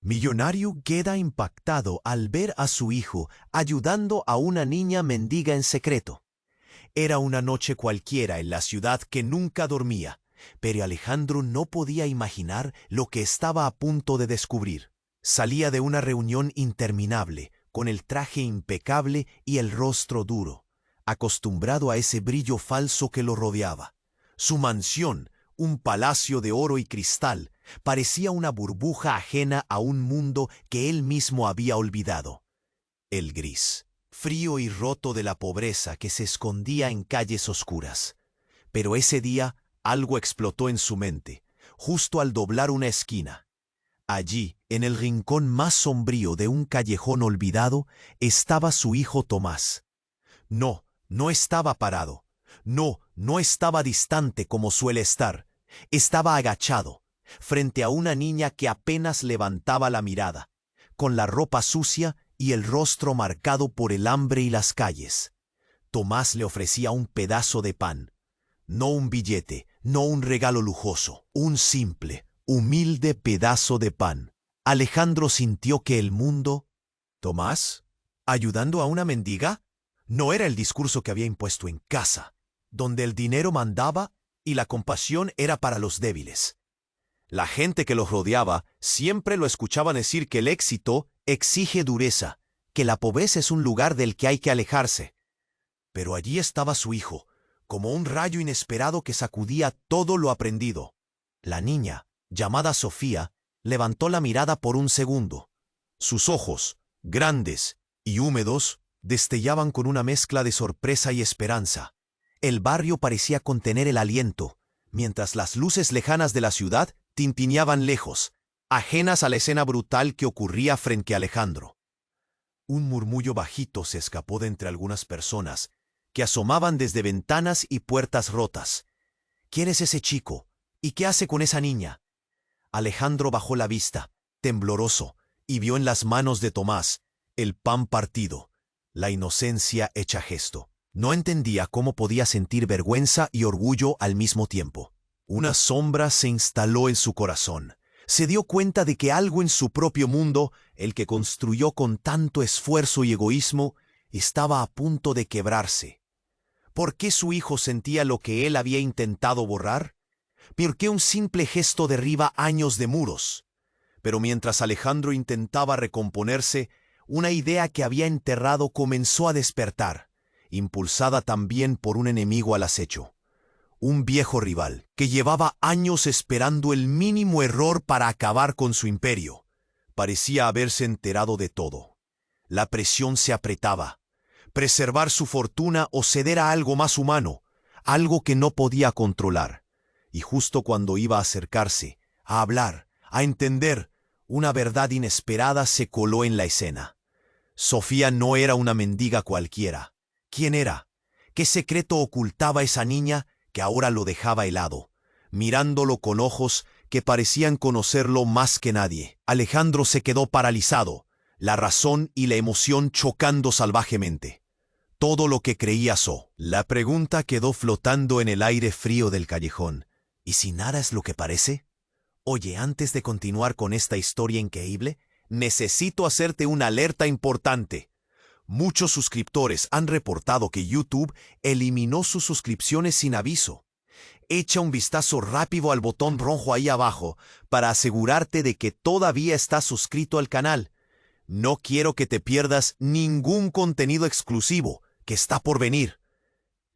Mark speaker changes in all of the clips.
Speaker 1: Millonario queda impactado al ver a su hijo ayudando a una niña mendiga en secreto. Era una noche cualquiera en la ciudad que nunca dormía, pero Alejandro no podía imaginar lo que estaba a punto de descubrir. Salía de una reunión interminable, con el traje impecable y el rostro duro, acostumbrado a ese brillo falso que lo rodeaba. Su mansión, un palacio de oro y cristal, parecía una burbuja ajena a un mundo que él mismo había olvidado. El gris, frío y roto de la pobreza que se escondía en calles oscuras. Pero ese día algo explotó en su mente, justo al doblar una esquina. Allí, en el rincón más sombrío de un callejón olvidado, estaba su hijo Tomás. No, no estaba parado. No, no estaba distante como suele estar. Estaba agachado, frente a una niña que apenas levantaba la mirada, con la ropa sucia y el rostro marcado por el hambre y las calles. Tomás le ofrecía un pedazo de pan. No un billete, no un regalo lujoso, un simple, humilde pedazo de pan. Alejandro sintió que el mundo... ¿Tomás? ¿Ayudando a una mendiga? No era el discurso que había impuesto en casa, donde el dinero mandaba y la compasión era para los débiles. La gente que los rodeaba siempre lo escuchaba decir que el éxito exige dureza, que la pobreza es un lugar del que hay que alejarse. Pero allí estaba su hijo, como un rayo inesperado que sacudía todo lo aprendido. La niña, llamada Sofía, levantó la mirada por un segundo. Sus ojos, grandes y húmedos, destellaban con una mezcla de sorpresa y esperanza. El barrio parecía contener el aliento, mientras las luces lejanas de la ciudad tintineaban lejos, ajenas a la escena brutal que ocurría frente a Alejandro. Un murmullo bajito se escapó de entre algunas personas, que asomaban desde ventanas y puertas rotas. ¿Quién es ese chico? ¿Y qué hace con esa niña? Alejandro bajó la vista, tembloroso, y vio en las manos de Tomás el pan partido, la inocencia hecha gesto. No entendía cómo podía sentir vergüenza y orgullo al mismo tiempo. Una sombra se instaló en su corazón. Se dio cuenta de que algo en su propio mundo, el que construyó con tanto esfuerzo y egoísmo, estaba a punto de quebrarse. ¿Por qué su hijo sentía lo que él había intentado borrar? ¿Por qué un simple gesto derriba años de muros? Pero mientras Alejandro intentaba recomponerse, una idea que había enterrado comenzó a despertar, impulsada también por un enemigo al acecho. Un viejo rival que llevaba años esperando el mínimo error para acabar con su imperio. Parecía haberse enterado de todo. La presión se apretaba. Preservar su fortuna o ceder a algo más humano, algo que no podía controlar. Y justo cuando iba a acercarse, a hablar, a entender, una verdad inesperada se coló en la escena. Sofía no era una mendiga cualquiera. ¿Quién era? ¿Qué secreto ocultaba esa niña que ahora lo dejaba helado, mirándolo con ojos que parecían conocerlo más que nadie? Alejandro se quedó paralizado, la razón y la emoción chocando salvajemente. Todo lo que creía La pregunta quedó flotando en el aire frío del callejón. ¿Y si nada es lo que parece? Oye, antes de continuar con esta historia increíble, necesito hacerte una alerta importante. Muchos suscriptores han reportado que YouTube eliminó sus suscripciones sin aviso. Echa un vistazo rápido al botón rojo ahí abajo para asegurarte de que todavía estás suscrito al canal. No quiero que te pierdas ningún contenido exclusivo que está por venir.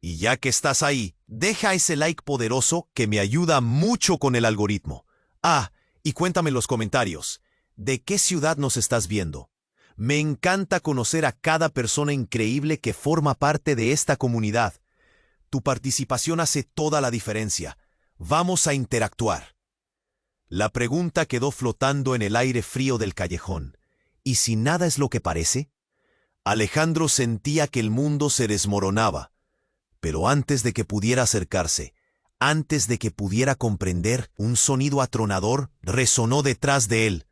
Speaker 1: Y ya que estás ahí, deja ese like poderoso que me ayuda mucho con el algoritmo. Y cuéntame en los comentarios, ¿de qué ciudad nos estás viendo? Me encanta conocer a cada persona increíble que forma parte de esta comunidad. Tu participación hace toda la diferencia. Vamos a interactuar. La pregunta quedó flotando en el aire frío del callejón. ¿Y si nada es lo que parece? Alejandro sentía que el mundo se desmoronaba. Pero antes de que pudiera acercarse, antes de que pudiera comprender, un sonido atronador resonó detrás de él.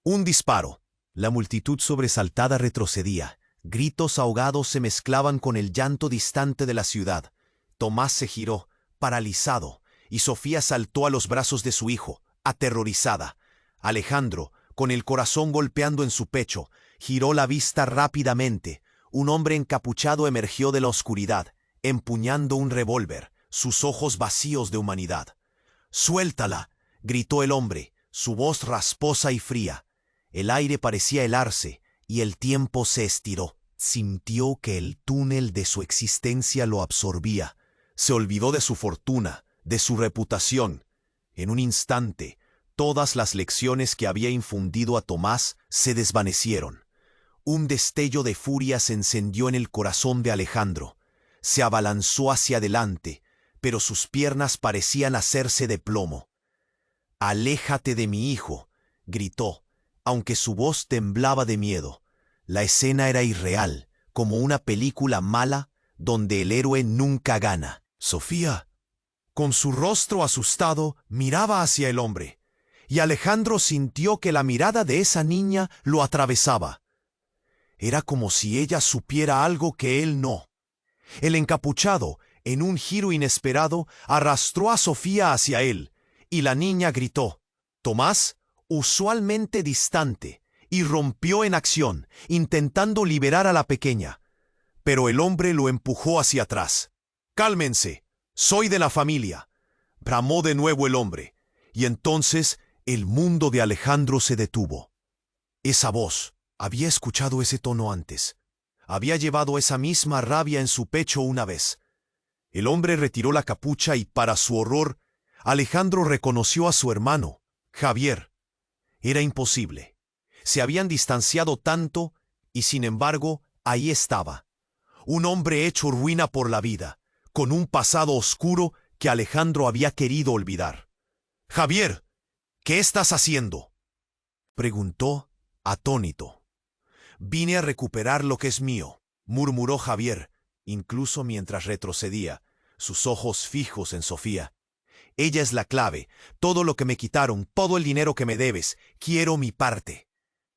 Speaker 1: Un disparo. La multitud sobresaltada retrocedía. Gritos ahogados se mezclaban con el llanto distante de la ciudad. Tomás se giró, paralizado, y Sofía saltó a los brazos de su hijo, aterrorizada. Alejandro, con el corazón golpeando en su pecho, giró la vista rápidamente. Un hombre encapuchado emergió de la oscuridad, empuñando un revólver, sus ojos vacíos de humanidad. «¡Suéltala!», gritó el hombre, su voz rasposa y fría. El aire parecía helarse y el tiempo se estiró. Sintió que el túnel de su existencia lo absorbía. Se olvidó de su fortuna, de su reputación. En un instante, todas las lecciones que había infundido a Tomás se desvanecieron. Un destello de furia se encendió en el corazón de Alejandro. Se abalanzó hacia adelante, pero sus piernas parecían hacerse de plomo. «¡Aléjate de mi hijo!», gritó, aunque su voz temblaba de miedo. La escena era irreal, como una película mala donde el héroe nunca gana. Sofía, con su rostro asustado, miraba hacia el hombre, y Alejandro sintió que la mirada de esa niña lo atravesaba. Era como si ella supiera algo que él no. El encapuchado, en un giro inesperado, arrastró a Sofía hacia él, y la niña gritó. Tomás, usualmente distante, irrumpió en acción, intentando liberar a la pequeña. Pero el hombre lo empujó hacia atrás. «¡Cálmense! Soy de la familia», bramó de nuevo el hombre, y entonces el mundo de Alejandro se detuvo. Esa voz, había escuchado ese tono antes. Había llevado esa misma rabia en su pecho una vez. El hombre retiró la capucha y, para su horror, Alejandro reconoció a su hermano, Javier. Era imposible. Se habían distanciado tanto y, sin embargo, ahí estaba. Un hombre hecho ruina por la vida, con un pasado oscuro que Alejandro había querido olvidar. «Javier, ¿qué estás haciendo?», preguntó, atónito. «Vine a recuperar lo que es mío», murmuró Javier, incluso mientras retrocedía, sus ojos fijos en Sofía. «Ella es la clave. Todo lo que me quitaron, todo el dinero que me debes, quiero mi parte».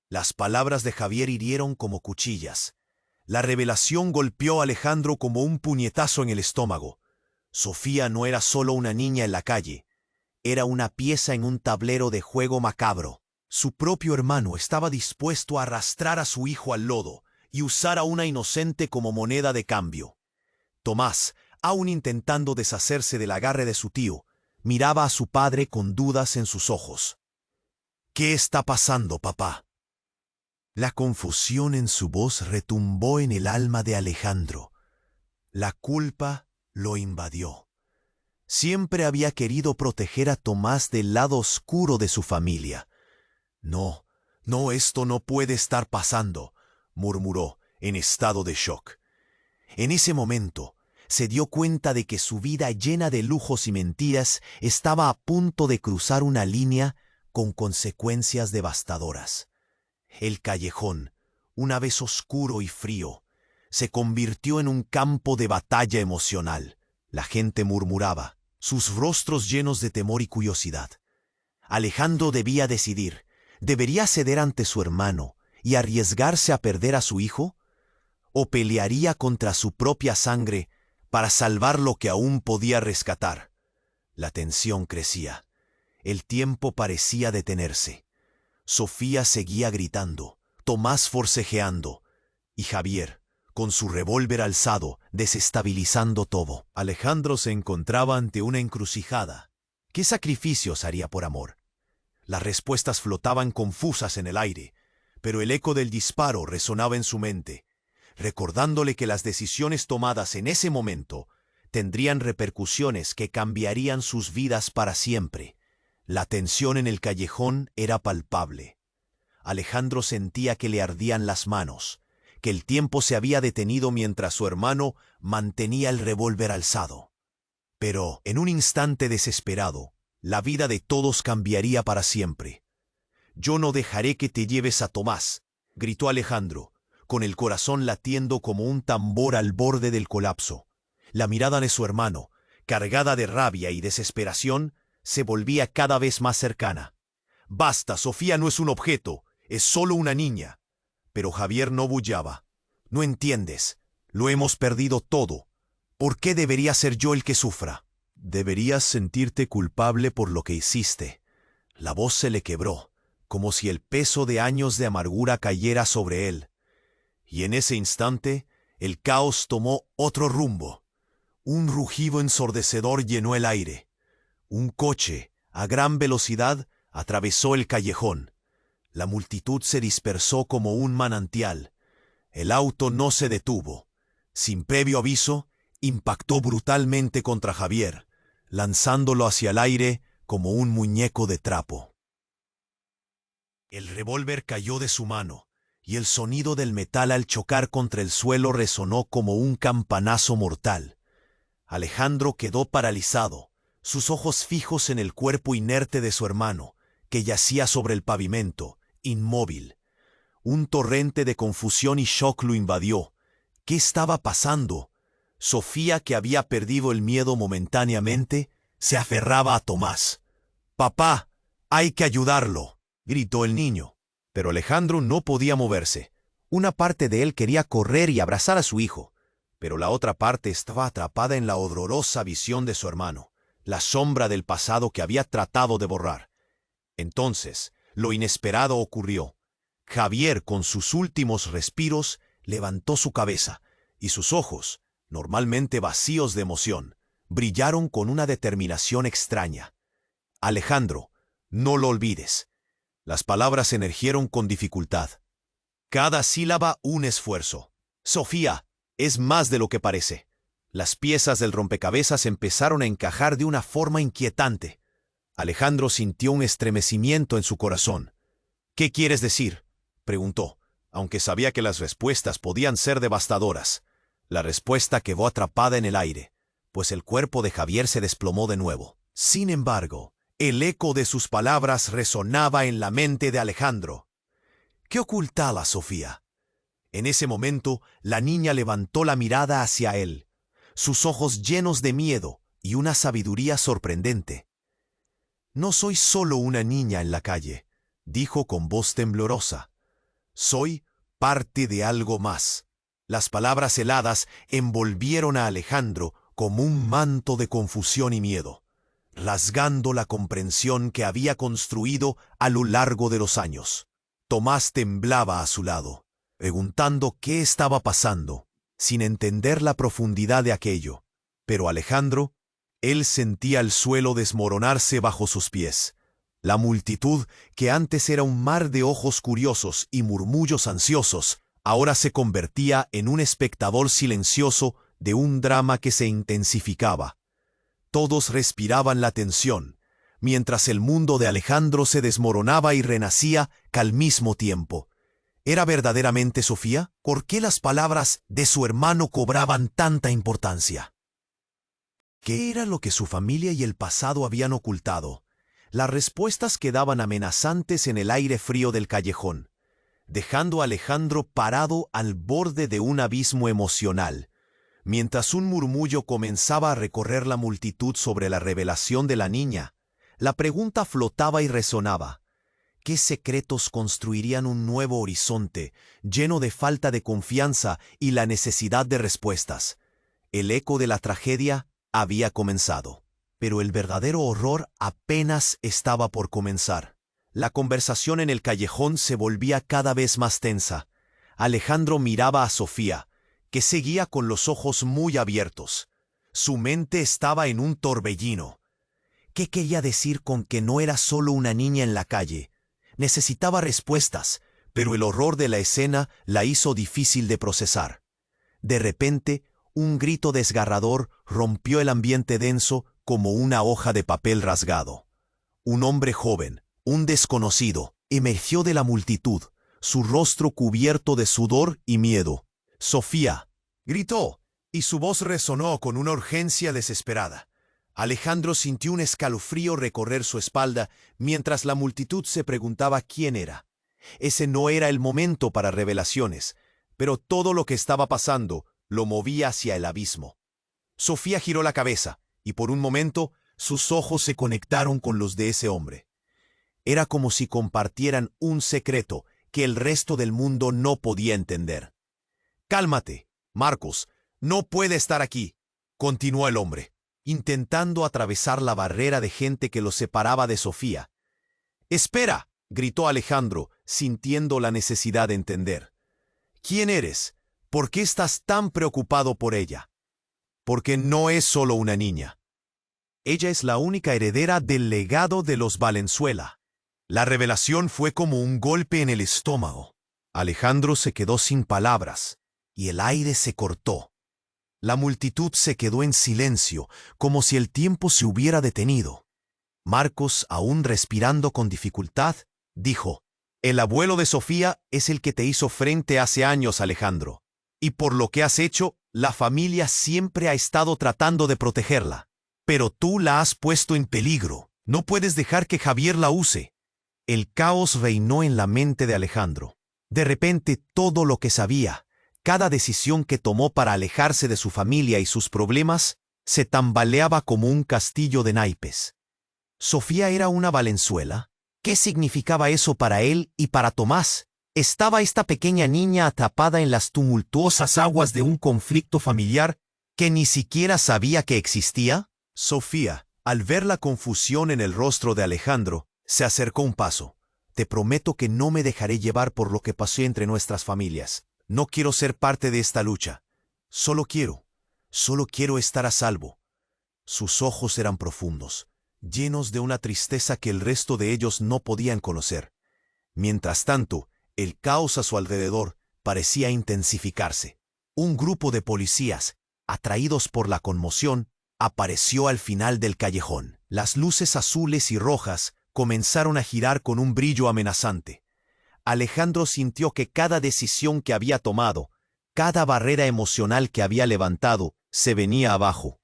Speaker 1: Las palabras de Javier hirieron como cuchillas. La revelación golpeó a Alejandro como un puñetazo en el estómago. Sofía no era solo una niña en la calle. Era una pieza en un tablero de juego macabro. Su propio hermano estaba dispuesto a arrastrar a su hijo al lodo y usar a una inocente como moneda de cambio. Tomás, aún intentando deshacerse del agarre de su tío, miraba a su padre con dudas en sus ojos. «¿Qué está pasando, papá?». La confusión en su voz retumbó en el alma de Alejandro. La culpa lo invadió. Siempre había querido proteger a Tomás del lado oscuro de su familia. «No, esto no puede estar pasando», murmuró, en estado de shock. En ese momento, se dio cuenta de que su vida llena de lujos y mentiras estaba a punto de cruzar una línea con consecuencias devastadoras. El callejón, una vez oscuro y frío, se convirtió en un campo de batalla emocional. La gente murmuraba, sus rostros llenos de temor y curiosidad. Alejandro debía decidir. ¿Debería ceder ante su hermano y arriesgarse a perder a su hijo? ¿O pelearía contra su propia sangre para salvar lo que aún podía rescatar? La tensión crecía. El tiempo parecía detenerse. Sofía seguía gritando, Tomás forcejeando, y Javier, con su revólver alzado, desestabilizando todo. Alejandro se encontraba ante una encrucijada. ¿Qué sacrificios haría por amor? Las respuestas flotaban confusas en el aire, pero el eco del disparo resonaba en su mente, recordándole que las decisiones tomadas en ese momento tendrían repercusiones que cambiarían sus vidas para siempre. La tensión en el callejón era palpable. Alejandro sentía que le ardían las manos, que el tiempo se había detenido mientras su hermano mantenía el revólver alzado. Pero, en un instante desesperado, la vida de todos cambiaría para siempre. «Yo no dejaré que te lleves a Tomás», gritó Alejandro, con el corazón latiendo como un tambor al borde del colapso. La mirada de su hermano, cargada de rabia y desesperación, se volvía cada vez más cercana. «Basta, Sofía no es un objeto, es solo una niña». Pero Javier no bullaba. «No entiendes, lo hemos perdido todo. ¿Por qué debería ser yo el que sufra?». «Deberías sentirte culpable por lo que hiciste». La voz se le quebró, como si el peso de años de amargura cayera sobre él. Y en ese instante, el caos tomó otro rumbo. Un rugido ensordecedor llenó el aire. Un coche, a gran velocidad, atravesó el callejón. La multitud se dispersó como un manantial. El auto no se detuvo. Sin previo aviso, impactó brutalmente contra Javier, lanzándolo hacia el aire como un muñeco de trapo. El revólver cayó de su mano, y el sonido del metal al chocar contra el suelo resonó como un campanazo mortal. Alejandro quedó paralizado, sus ojos fijos en el cuerpo inerte de su hermano, que yacía sobre el pavimento, inmóvil. Un torrente de confusión y shock lo invadió. ¿Qué estaba pasando? Sofía, que había perdido el miedo momentáneamente, se aferraba a Tomás. «Papá, hay que ayudarlo», gritó el niño. Pero Alejandro no podía moverse. Una parte de él quería correr y abrazar a su hijo, pero la otra parte estaba atrapada en la horrorosa visión de su hermano, la sombra del pasado que había tratado de borrar. Entonces, lo inesperado ocurrió. Javier, con sus últimos respiros, levantó su cabeza, y sus ojos, normalmente vacíos de emoción, brillaron con una determinación extraña. «Alejandro, no lo olvides». Las palabras emergieron con dificultad. Cada sílaba un esfuerzo. «Sofía, es más de lo que parece». Las piezas del rompecabezas empezaron a encajar de una forma inquietante. Alejandro sintió un estremecimiento en su corazón. «¿Qué quieres decir?», preguntó, aunque sabía que las respuestas podían ser devastadoras. La respuesta quedó atrapada en el aire, pues el cuerpo de Javier se desplomó de nuevo. Sin embargo, el eco de sus palabras resonaba en la mente de Alejandro. ¿Qué ocultaba Sofía? En ese momento, la niña levantó la mirada hacia él, sus ojos llenos de miedo y una sabiduría sorprendente. «No soy solo una niña en la calle», dijo con voz temblorosa. «Soy parte de algo más». Las palabras heladas envolvieron a Alejandro como un manto de confusión y miedo, rasgando la comprensión que había construido a lo largo de los años. Tomás temblaba a su lado, preguntando qué estaba pasando, sin entender la profundidad de aquello. Pero Alejandro, él sentía el suelo desmoronarse bajo sus pies. La multitud, que antes era un mar de ojos curiosos y murmullos ansiosos, ahora se convertía en un espectador silencioso de un drama que se intensificaba. Todos respiraban la tensión, mientras el mundo de Alejandro se desmoronaba y renacía al mismo tiempo. ¿Era verdaderamente Sofía? ¿Por qué las palabras de su hermano cobraban tanta importancia? ¿Qué era lo que su familia y el pasado habían ocultado? Las respuestas quedaban amenazantes en el aire frío del callejón, dejando a Alejandro parado al borde de un abismo emocional, mientras un murmullo comenzaba a recorrer la multitud sobre la revelación de la niña. La pregunta flotaba y resonaba. ¿Qué secretos construirían un nuevo horizonte, lleno de falta de confianza y la necesidad de respuestas? El eco de la tragedia había comenzado, pero el verdadero horror apenas estaba por comenzar. La conversación en el callejón se volvía cada vez más tensa. Alejandro miraba a Sofía, que seguía con los ojos muy abiertos. Su mente estaba en un torbellino. ¿Qué quería decir con que no era solo una niña en la calle? Necesitaba respuestas, pero el horror de la escena la hizo difícil de procesar. De repente, un grito desgarrador rompió el ambiente denso como una hoja de papel rasgado. Un hombre joven, un desconocido, emergió de la multitud, su rostro cubierto de sudor y miedo. «Sofía», gritó, y su voz resonó con una urgencia desesperada. Alejandro sintió un escalofrío recorrer su espalda mientras la multitud se preguntaba quién era. Ese no era el momento para revelaciones, pero todo lo que estaba pasando lo movía hacia el abismo. Sofía giró la cabeza, y por un momento sus ojos se conectaron con los de ese hombre. Era como si compartieran un secreto que el resto del mundo no podía entender. «Cálmate, Marcos, no puede estar aquí», continuó el hombre, intentando atravesar la barrera de gente que lo separaba de Sofía. «Espera», gritó Alejandro, sintiendo la necesidad de entender. ¿Quién eres? ¿Por qué estás tan preocupado por ella? Porque no es solo una niña. Ella es la única heredera del legado de los Valenzuela. La revelación fue como un golpe en el estómago. Alejandro se quedó sin palabras, y el aire se cortó. La multitud se quedó en silencio, como si el tiempo se hubiera detenido. Marcos, aún respirando con dificultad, dijo: «El abuelo de Sofía es el que te hizo frente hace años, Alejandro. Y por lo que has hecho, la familia siempre ha estado tratando de protegerla. Pero tú la has puesto en peligro. No puedes dejar que Javier la use». El caos reinó en la mente de Alejandro. De repente, todo lo que sabía, cada decisión que tomó para alejarse de su familia y sus problemas, se tambaleaba como un castillo de naipes. ¿Sofía era una Valenzuela? ¿Qué significaba eso para él y para Tomás? ¿Estaba esta pequeña niña atrapada en las tumultuosas aguas de un conflicto familiar que ni siquiera sabía que existía? Sofía, al ver la confusión en el rostro de Alejandro, se acercó un paso. «Te prometo que no me dejaré llevar por lo que pasó entre nuestras familias. No quiero ser parte de esta lucha. Solo quiero estar a salvo». Sus ojos eran profundos, llenos de una tristeza que el resto de ellos no podían conocer. Mientras tanto, el caos a su alrededor parecía intensificarse. Un grupo de policías, atraídos por la conmoción, apareció al final del callejón. Las luces azules y rojas comenzaron a girar con un brillo amenazante. Alejandro sintió que cada decisión que había tomado, cada barrera emocional que había levantado, se venía abajo.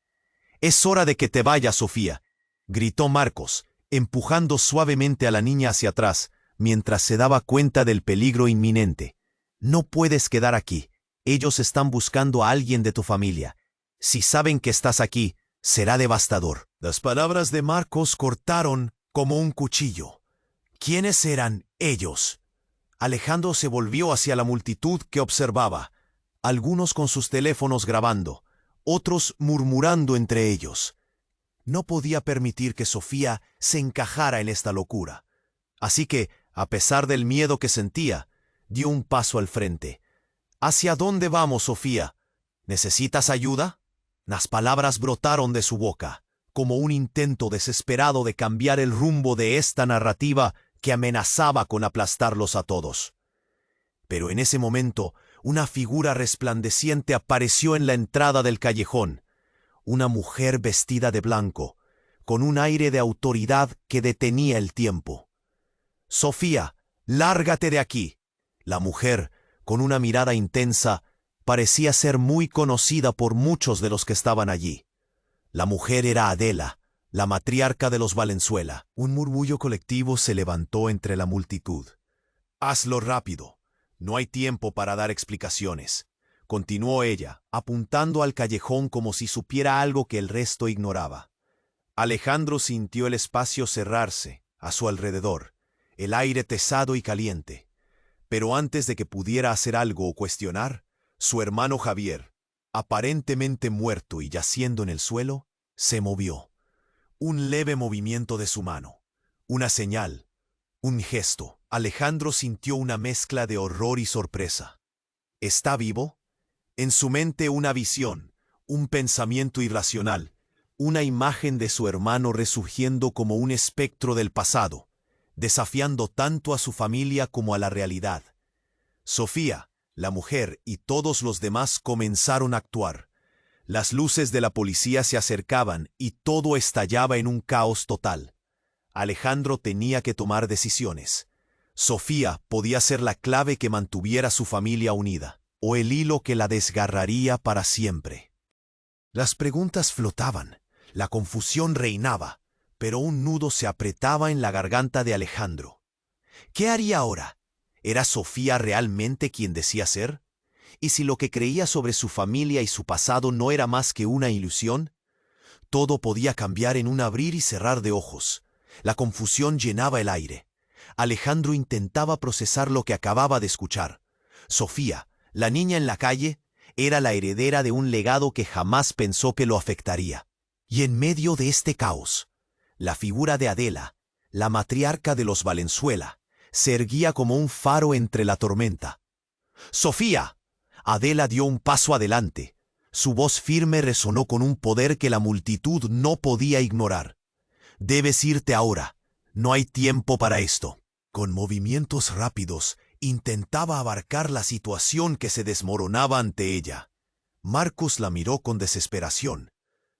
Speaker 1: «Es hora de que te vayas, Sofía», gritó Marcos, empujando suavemente a la niña hacia atrás, mientras se daba cuenta del peligro inminente. «No puedes quedar aquí. Ellos están buscando a alguien de tu familia. Si saben que estás aquí, será devastador». Las palabras de Marcos cortaron como un cuchillo. ¿Quiénes eran ellos? Alejandro se volvió hacia la multitud que observaba, algunos con sus teléfonos grabando, otros murmurando entre ellos. No podía permitir que Sofía se encajara en esta locura. Así que, a pesar del miedo que sentía, dio un paso al frente. «¿Hacia dónde vamos, Sofía? ¿Necesitas ayuda?» Las palabras brotaron de su boca, como un intento desesperado de cambiar el rumbo de esta narrativa que amenazaba con aplastarlos a todos. Pero en ese momento, una figura resplandeciente apareció en la entrada del callejón. Una mujer vestida de blanco, con un aire de autoridad que detenía el tiempo. «Sofía, lárgate de aquí». La mujer, con una mirada intensa, parecía ser muy conocida por muchos de los que estaban allí. La mujer era Adela, la matriarca de los Valenzuela. Un murmullo colectivo se levantó entre la multitud. «Hazlo rápido. No hay tiempo para dar explicaciones», continuó ella, apuntando al callejón como si supiera algo que el resto ignoraba. Alejandro sintió el espacio cerrarse a su alrededor, el aire pesado y caliente. Pero antes de que pudiera hacer algo o cuestionar, su hermano Javier, aparentemente muerto y yaciendo en el suelo, se movió. Un leve movimiento de su mano, una señal, un gesto. Alejandro sintió una mezcla de horror y sorpresa. ¿Está vivo? En su mente una visión, un pensamiento irracional, una imagen de su hermano resurgiendo como un espectro del pasado, desafiando tanto a su familia como a la realidad. Sofía, la mujer y todos los demás comenzaron a actuar. Las luces de la policía se acercaban y todo estallaba en un caos total. Alejandro tenía que tomar decisiones. Sofía podía ser la clave que mantuviera a su familia unida, o el hilo que la desgarraría para siempre. Las preguntas flotaban, la confusión reinaba, pero un nudo se apretaba en la garganta de Alejandro. ¿Qué haría ahora? ¿Era Sofía realmente quien decía ser? ¿Y si lo que creía sobre su familia y su pasado no era más que una ilusión? Todo podía cambiar en un abrir y cerrar de ojos. La confusión llenaba el aire. Alejandro intentaba procesar lo que acababa de escuchar. Sofía, la niña en la calle, era la heredera de un legado que jamás pensó que lo afectaría. Y en medio de este caos, la figura de Adela, la matriarca de los Valenzuela, se erguía como un faro entre la tormenta. ¡Sofía! Adela dio un paso adelante. Su voz firme resonó con un poder que la multitud no podía ignorar. «Debes irte ahora. No hay tiempo para esto». Con movimientos rápidos, intentaba abarcar la situación que se desmoronaba ante ella. Marcos la miró con desesperación.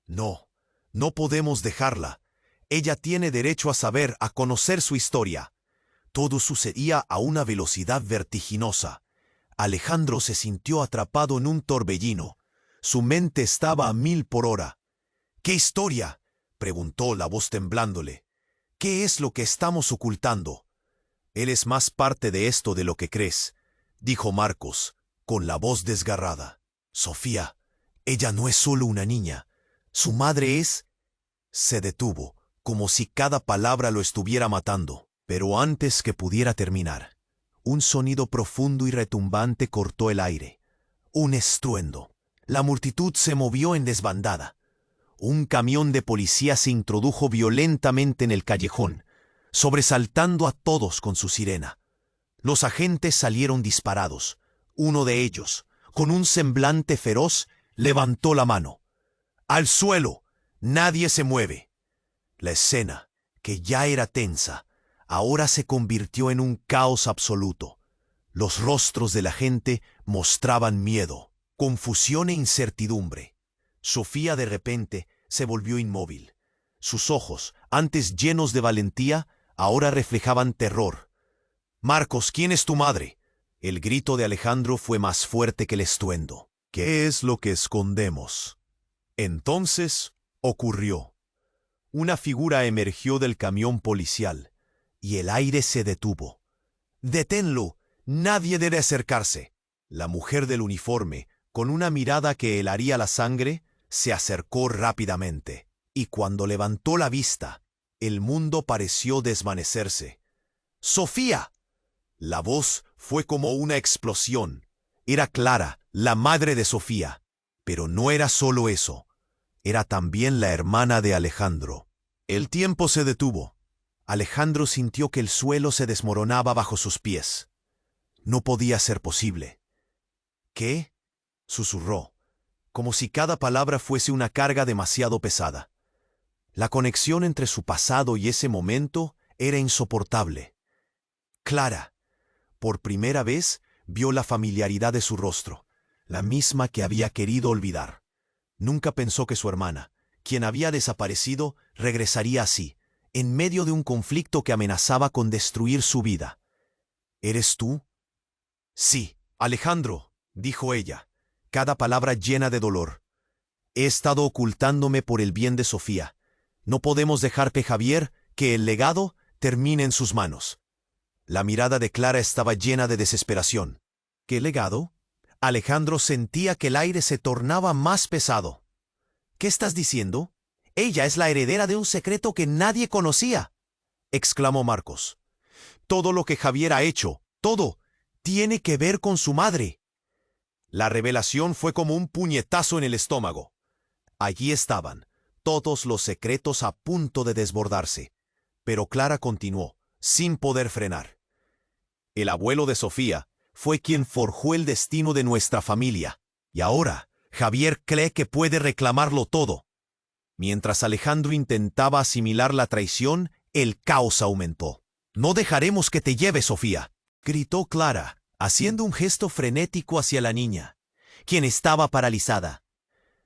Speaker 1: «No, no podemos dejarla. Ella tiene derecho a saber, a conocer su historia». Todo sucedía a una velocidad vertiginosa. Alejandro se sintió atrapado en un torbellino. Su mente estaba a 1000 por hora. «¿Qué historia?», preguntó la voz temblándole. «¿Qué es lo que estamos ocultando?». «Eres más parte de esto de lo que crees», dijo Marcos, con la voz desgarrada. «Sofía, ella no es solo una niña. Su madre es...». Se detuvo, como si cada palabra lo estuviera matando. Pero antes que pudiera terminar, un sonido profundo y retumbante cortó el aire. Un estruendo. La multitud se movió en desbandada. Un camión de policía se introdujo violentamente en el callejón, sobresaltando a todos con su sirena. Los agentes salieron disparados. Uno de ellos, con un semblante feroz, levantó la mano. «¡Al suelo! Nadie se mueve». La escena, que ya era tensa, ahora se convirtió en un caos absoluto. Los rostros de la gente mostraban miedo, confusión e incertidumbre. Sofía de repente se volvió inmóvil. Sus ojos, antes llenos de valentía, ahora reflejaban terror. «Marcos, ¿quién es tu madre?». El grito de Alejandro fue más fuerte que el estruendo. «¿Qué es lo que escondemos?». Entonces ocurrió. Una figura emergió del camión policial, y el aire se detuvo. «¡Deténlo! Nadie debe acercarse». La mujer del uniforme, con una mirada que helaría la sangre, se acercó rápidamente, y cuando levantó la vista, el mundo pareció desvanecerse. «¡Sofía!». La voz fue como una explosión. Era Clara, la madre de Sofía. Pero no era solo eso. Era también la hermana de Alejandro. El tiempo se detuvo. Alejandro sintió que el suelo se desmoronaba bajo sus pies. No podía ser posible. «¿Qué?», susurró, como si cada palabra fuese una carga demasiado pesada. La conexión entre su pasado y ese momento era insoportable. Clara, por primera vez, vio la familiaridad de su rostro, la misma que había querido olvidar. Nunca pensó que su hermana, quien había desaparecido, regresaría así, en medio de un conflicto que amenazaba con destruir su vida. «¿Eres tú?». «Sí, Alejandro», dijo ella, cada palabra llena de dolor. «He estado ocultándome por el bien de Sofía. No podemos dejar que Javier, que el legado, termine en sus manos». La mirada de Clara estaba llena de desesperación. «¿Qué legado?». Alejandro sentía que el aire se tornaba más pesado. «¿Qué estás diciendo? Ella es la heredera de un secreto que nadie conocía», exclamó Marcos. «Todo lo que Javier ha hecho, todo, tiene que ver con su madre». La revelación fue como un puñetazo en el estómago. Allí estaban, todos los secretos a punto de desbordarse. Pero Clara continuó, sin poder frenar. «El abuelo de Sofía fue quien forjó el destino de nuestra familia, y ahora Javier cree que puede reclamarlo todo». Mientras Alejandro intentaba asimilar la traición, el caos aumentó. «No dejaremos que te lleve, Sofía», gritó Clara, haciendo un gesto frenético hacia la niña, quien estaba paralizada.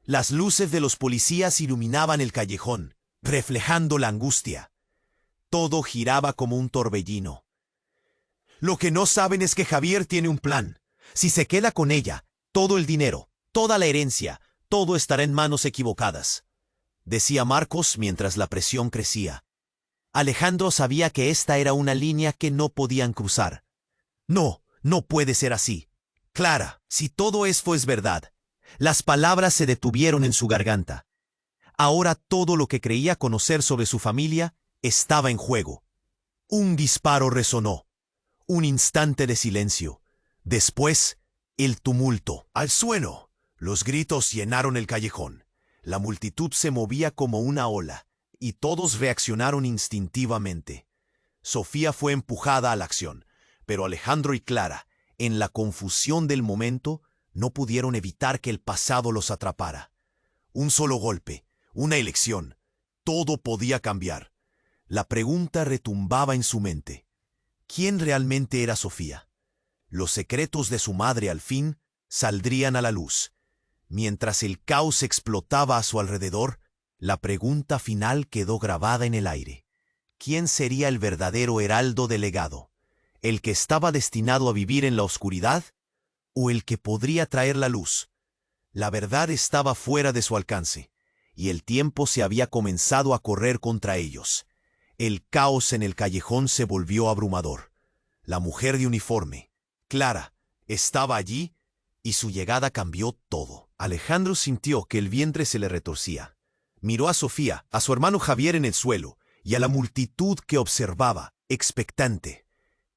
Speaker 1: Las luces de los policías iluminaban el callejón, reflejando la angustia. Todo giraba como un torbellino. «Lo que no saben es que Javier tiene un plan. Si se queda con ella, todo el dinero, toda la herencia, todo estará en manos equivocadas», decía Marcos mientras la presión crecía. Alejandro sabía que esta era una línea que no podían cruzar. «No, no puede ser así. Clara, si todo esto es verdad». Las palabras se detuvieron en su garganta. Ahora todo lo que creía conocer sobre su familia estaba en juego. Un disparo resonó. Un instante de silencio. Después, el tumulto. «Al suelo». Los gritos llenaron el callejón. La multitud se movía como una ola, y todos reaccionaron instintivamente. Sofía fue empujada a la acción, pero Alejandro y Clara, en la confusión del momento, no pudieron evitar que el pasado los atrapara. Un solo golpe, una elección, todo podía cambiar. La pregunta retumbaba en su mente. ¿Quién realmente era Sofía? Los secretos de su madre al fin saldrían a la luz. Mientras el caos explotaba a su alrededor, la pregunta final quedó grabada en el aire. ¿Quién sería el verdadero heraldo del legado? ¿El que estaba destinado a vivir en la oscuridad o el que podría traer la luz? La verdad estaba fuera de su alcance, y el tiempo se había comenzado a correr contra ellos. El caos en el callejón se volvió abrumador. La mujer de uniforme, Clara, estaba allí, y su llegada cambió todo. Alejandro sintió que el vientre se le retorcía. Miró a Sofía, a su hermano Javier en el suelo, y a la multitud que observaba, expectante.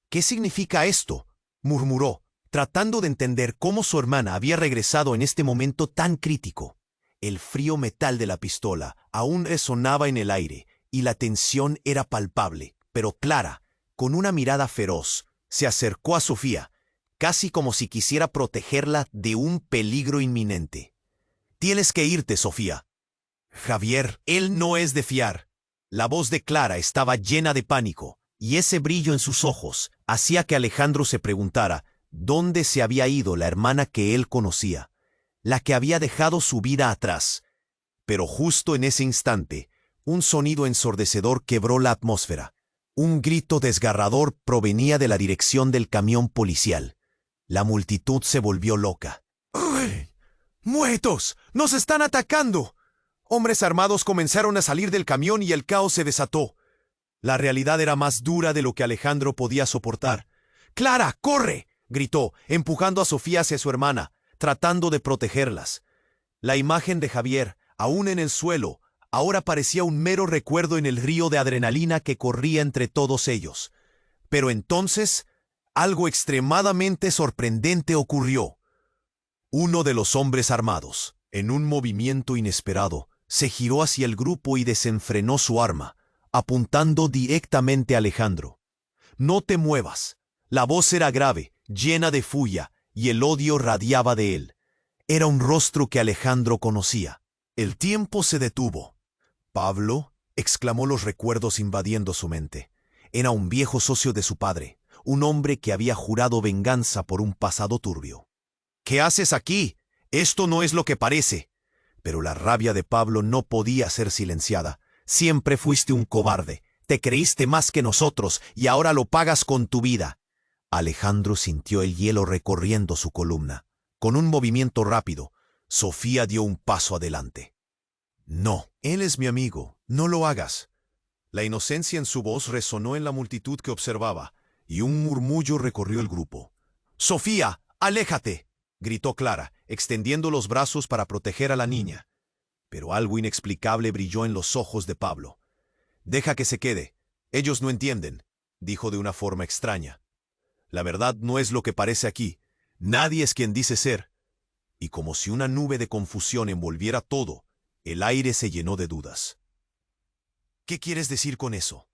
Speaker 1: ¿Qué significa esto?, murmuró, tratando de entender cómo su hermana había regresado en este momento tan crítico. El frío metal de la pistola aún resonaba en el aire, y la tensión era palpable, pero Clara, con una mirada feroz, se acercó a Sofía, casi como si quisiera protegerla de un peligro inminente. «Tienes que irte, Sofía». «Javier, él no es de fiar». La voz de Clara estaba llena de pánico, y ese brillo en sus ojos hacía que Alejandro se preguntara dónde se había ido la hermana que él conocía, la que había dejado su vida atrás. Pero justo en ese instante, un sonido ensordecedor quebró la atmósfera. Un grito desgarrador provenía de la dirección del camión policial. La multitud se volvió loca. ¡Uy! ¡Muertos! ¡Nos están atacando! Hombres armados comenzaron a salir del camión y el caos se desató. La realidad era más dura de lo que Alejandro podía soportar. «¡Clara, corre!», gritó, empujando a Sofía hacia su hermana, tratando de protegerlas. La imagen de Javier, aún en el suelo, ahora parecía un mero recuerdo en el río de adrenalina que corría entre todos ellos. Pero entonces, algo extremadamente sorprendente ocurrió. Uno de los hombres armados, en un movimiento inesperado, se giró hacia el grupo y desenfrenó su arma, apuntando directamente a Alejandro. «No te muevas». La voz era grave, llena de furia, y el odio radiaba de él. Era un rostro que Alejandro conocía. El tiempo se detuvo. «¿Pablo?», exclamó, los recuerdos invadiendo su mente. Era un viejo socio de su padre, un hombre que había jurado venganza por un pasado turbio. «¿Qué haces aquí? Esto no es lo que parece». Pero la rabia de Pablo no podía ser silenciada. «Siempre fuiste un cobarde. Te creíste más que nosotros y ahora lo pagas con tu vida». Alejandro sintió el hielo recorriendo su columna. Con un movimiento rápido, Sofía dio un paso adelante. «No, él es mi amigo. No lo hagas». La inocencia en su voz resonó en la multitud que observaba, y un murmullo recorrió el grupo. «Sofía, aléjate», gritó Clara, extendiendo los brazos para proteger a la niña. Pero algo inexplicable brilló en los ojos de Pablo. «Deja que se quede. Ellos no entienden», dijo de una forma extraña. «La verdad no es lo que parece aquí. Nadie es quien dice ser». Y como si una nube de confusión envolviera todo, el aire se llenó de dudas. «¿Qué quieres decir con eso?».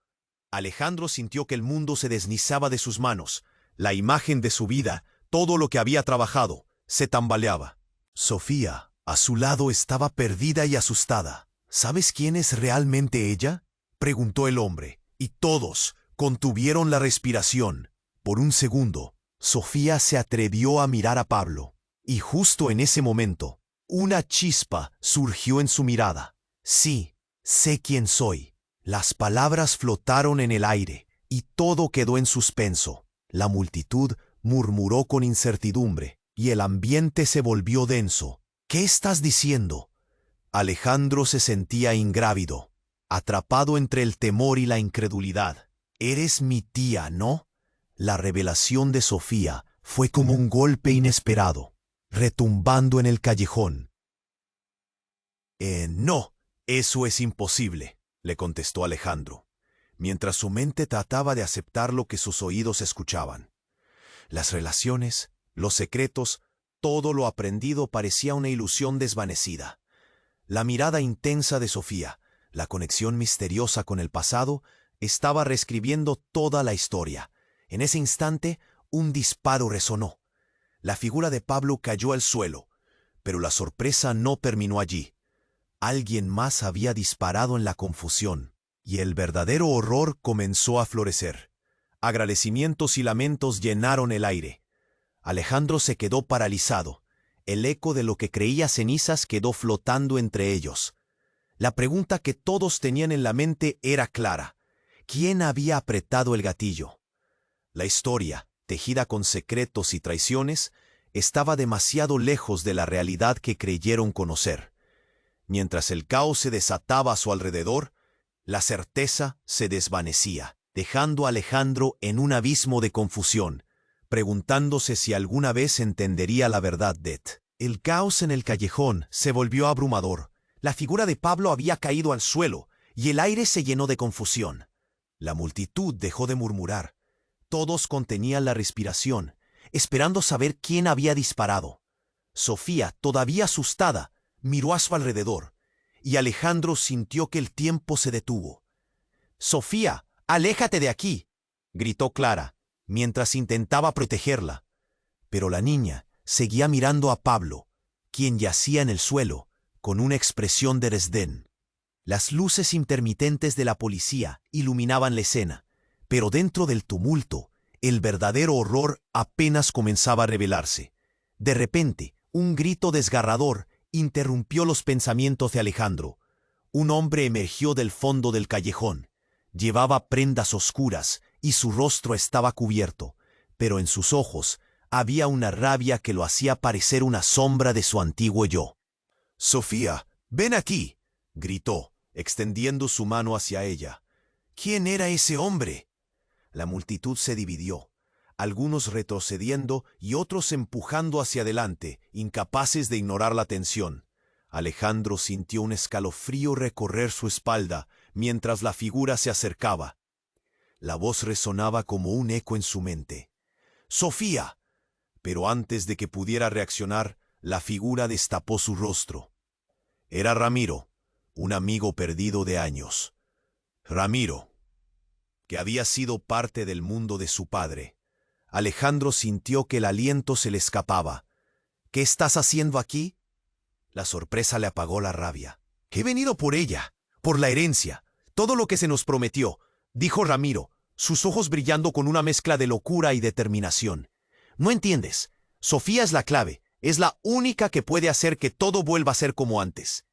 Speaker 1: Alejandro sintió que el mundo se deslizaba de sus manos. La imagen de su vida, todo lo que había trabajado, se tambaleaba. Sofía, a su lado, estaba perdida y asustada. «¿Sabes quién es realmente ella?», preguntó el hombre, y todos contuvieron la respiración. Por un segundo, Sofía se atrevió a mirar a Pablo, y justo en ese momento, una chispa surgió en su mirada. «Sí, sé quién soy». Las palabras flotaron en el aire, y todo quedó en suspenso. La multitud murmuró con incertidumbre, y el ambiente se volvió denso. «¿Qué estás diciendo?». Alejandro se sentía ingrávido, atrapado entre el temor y la incredulidad. «Eres mi tía, ¿no?». La revelación de Sofía fue como un golpe inesperado, retumbando en el callejón. «No, eso es imposible», le contestó Alejandro, mientras su mente trataba de aceptar lo que sus oídos escuchaban. Las relaciones, los secretos, todo lo aprendido parecía una ilusión desvanecida. La mirada intensa de Sofía, la conexión misteriosa con el pasado, estaba reescribiendo toda la historia. En ese instante, un disparo resonó. La figura de Pablo cayó al suelo, pero la sorpresa no terminó allí. Alguien más había disparado en la confusión, y el verdadero horror comenzó a florecer. Agradecimientos y lamentos llenaron el aire. Alejandro se quedó paralizado. El eco de lo que creía cenizas quedó flotando entre ellos. La pregunta que todos tenían en la mente era clara. ¿Quién había apretado el gatillo? La historia, tejida con secretos y traiciones, estaba demasiado lejos de la realidad que creyeron conocer. Mientras el caos se desataba a su alrededor, la certeza se desvanecía, dejando a Alejandro en un abismo de confusión, preguntándose si alguna vez entendería la verdad de Ed. El caos en el callejón se volvió abrumador. La figura de Pablo había caído al suelo, y el aire se llenó de confusión. La multitud dejó de murmurar. Todos contenían la respiración, esperando saber quién había disparado. Sofía, todavía asustada, miró a su alrededor, y Alejandro sintió que el tiempo se detuvo. «Sofía, aléjate de aquí», gritó Clara, mientras intentaba protegerla. Pero la niña seguía mirando a Pablo, quien yacía en el suelo, con una expresión de desdén. Las luces intermitentes de la policía iluminaban la escena, pero dentro del tumulto, el verdadero horror apenas comenzaba a revelarse. De repente, un grito desgarrador interrumpió los pensamientos de Alejandro. Un hombre emergió del fondo del callejón. Llevaba prendas oscuras y su rostro estaba cubierto, pero en sus ojos había una rabia que lo hacía parecer una sombra de su antiguo yo. «Sofía, ven aquí», gritó, extendiendo su mano hacia ella. ¿Quién era ese hombre? La multitud se dividió, algunos retrocediendo y otros empujando hacia adelante, incapaces de ignorar la tensión. Alejandro sintió un escalofrío recorrer su espalda mientras la figura se acercaba. La voz resonaba como un eco en su mente. «¡Sofía!». Pero antes de que pudiera reaccionar, la figura destapó su rostro. Era Ramiro, un amigo perdido de años. Ramiro, que había sido parte del mundo de su padre. Alejandro sintió que el aliento se le escapaba. «¿Qué estás haciendo aquí?». La sorpresa le apagó la rabia. «He venido por ella, por la herencia, todo lo que se nos prometió», dijo Ramiro, sus ojos brillando con una mezcla de locura y determinación. «No entiendes. Sofía es la clave, es la única que puede hacer que todo vuelva a ser como antes».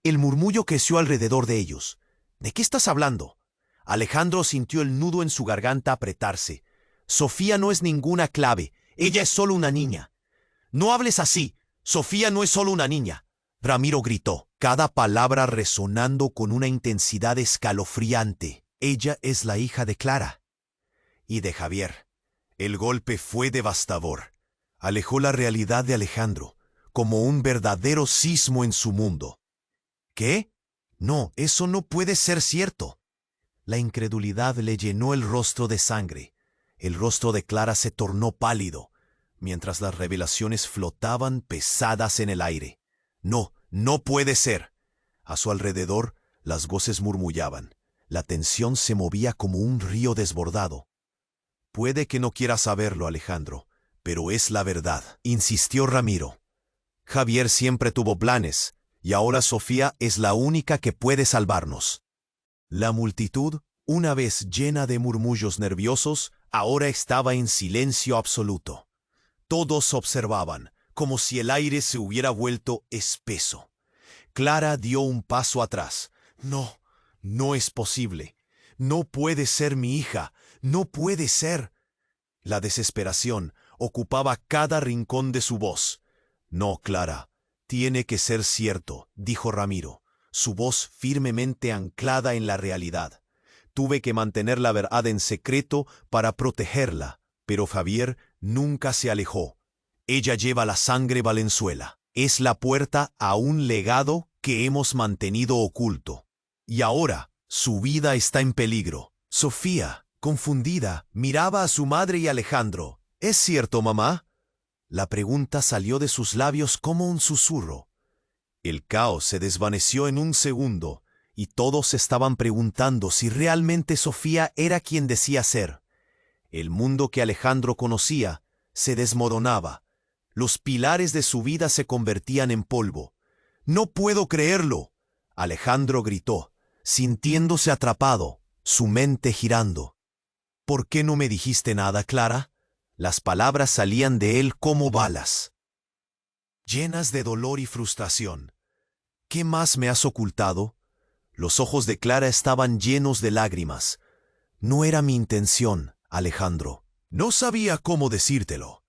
Speaker 1: El murmullo creció alrededor de ellos. «¿De qué estás hablando?». Alejandro sintió el nudo en su garganta apretarse. «Sofía no es ninguna clave, ella es solo una niña». «No hables así, Sofía no es solo una niña», Ramiro gritó, cada palabra resonando con una intensidad escalofriante. «Ella es la hija de Clara y de Javier». El golpe fue devastador. Alejó la realidad de Alejandro, como un verdadero sismo en su mundo. «¿Qué? No, eso no puede ser cierto». La incredulidad le llenó el rostro de sangre. El rostro de Clara se tornó pálido, mientras las revelaciones flotaban pesadas en el aire. «No, no puede ser». A su alrededor, las voces murmullaban. La tensión se movía como un río desbordado. «Puede que no quieras saberlo, Alejandro, pero es la verdad», insistió Ramiro. «Javier siempre tuvo planes, y ahora Sofía es la única que puede salvarnos». La multitud, una vez llena de murmullos nerviosos, ahora estaba en silencio absoluto. Todos observaban, como si el aire se hubiera vuelto espeso. Clara dio un paso atrás. «No, no es posible. No puede ser mi hija. No puede ser». La desesperación ocupaba cada rincón de su voz. «No, Clara, tiene que ser cierto», dijo Ramiro, su voz firmemente anclada en la realidad. «Tuve que mantener la verdad en secreto para protegerla, pero Javier nunca se alejó. Ella lleva la sangre Valenzuela. Es la puerta a un legado que hemos mantenido oculto. Y ahora, su vida está en peligro». Sofía, confundida, miraba a su madre y Alejandro. «¿Es cierto, mamá?». La pregunta salió de sus labios como un susurro. El caos se desvaneció en un segundo, y todos estaban preguntando si realmente Sofía era quien decía ser. El mundo que Alejandro conocía se desmoronaba. Los pilares de su vida se convertían en polvo. «¡No puedo creerlo!», Alejandro gritó, sintiéndose atrapado, su mente girando. «¿Por qué no me dijiste nada, Clara?». Las palabras salían de él como balas, llenas de dolor y frustración. «¿Qué más me has ocultado?». Los ojos de Clara estaban llenos de lágrimas. «No era mi intención, Alejandro. No sabía cómo decírtelo».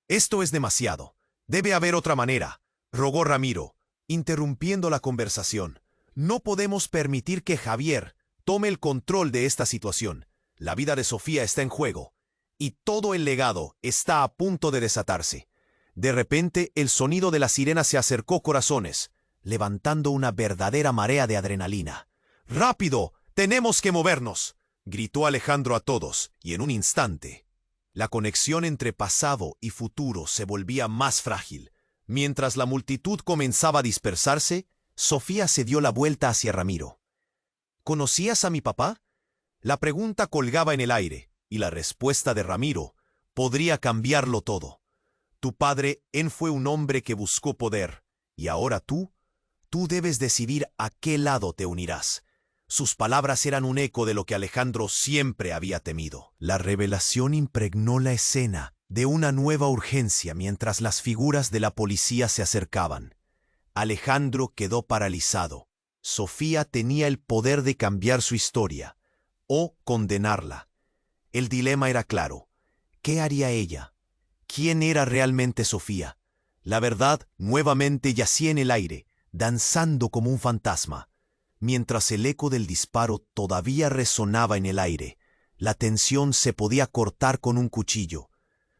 Speaker 1: «Esto es demasiado. Debe haber otra manera», rogó Ramiro, interrumpiendo la conversación. «No podemos permitir que Javier tome el control de esta situación. La vida de Sofía está en juego, y todo el legado está a punto de desatarse». De repente, el sonido de la sirena se acercó, corazones, levantando una verdadera marea de adrenalina. «¡Rápido! ¡Tenemos que movernos!», gritó Alejandro a todos, y en un instante, la conexión entre pasado y futuro se volvía más frágil. Mientras la multitud comenzaba a dispersarse, Sofía se dio la vuelta hacia Ramiro. «¿Conocías a mi papá?». La pregunta colgaba en el aire, y la respuesta de Ramiro podría cambiarlo todo. «Tu padre, él fue un hombre que buscó poder, y ahora tú debes decidir a qué lado te unirás». Sus palabras eran un eco de lo que Alejandro siempre había temido. La revelación impregnó la escena de una nueva urgencia mientras las figuras de la policía se acercaban. Alejandro quedó paralizado. Sofía tenía el poder de cambiar su historia o condenarla. El dilema era claro. ¿Qué haría ella? ¿Quién era realmente Sofía? La verdad nuevamente yacía en el aire, danzando como un fantasma. Mientras el eco del disparo todavía resonaba en el aire, la tensión se podía cortar con un cuchillo.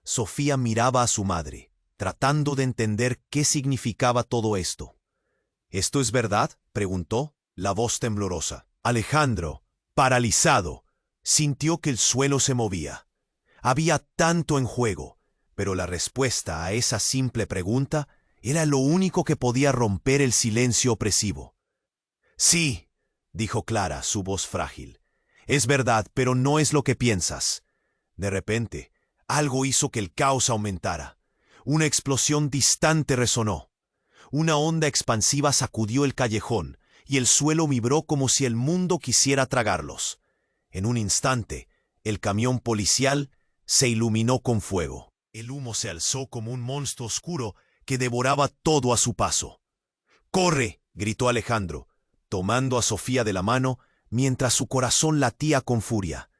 Speaker 1: Sofía miraba a su madre, tratando de entender qué significaba todo esto. «¿Esto es verdad?», preguntó, la voz temblorosa. Alejandro, paralizado, sintió que el suelo se movía. Había tanto en juego, pero la respuesta a esa simple pregunta era lo único que podía romper el silencio opresivo. «Sí», dijo Clara, su voz frágil. «Es verdad, pero no es lo que piensas». De repente, algo hizo que el caos aumentara. Una explosión distante resonó. Una onda expansiva sacudió el callejón, y el suelo vibró como si el mundo quisiera tragarlos. En un instante, el camión policial se iluminó con fuego. El humo se alzó como un monstruo oscuro que devoraba todo a su paso. «¡Corre!», gritó Alejandro, tomando a Sofía de la mano mientras su corazón latía con furia.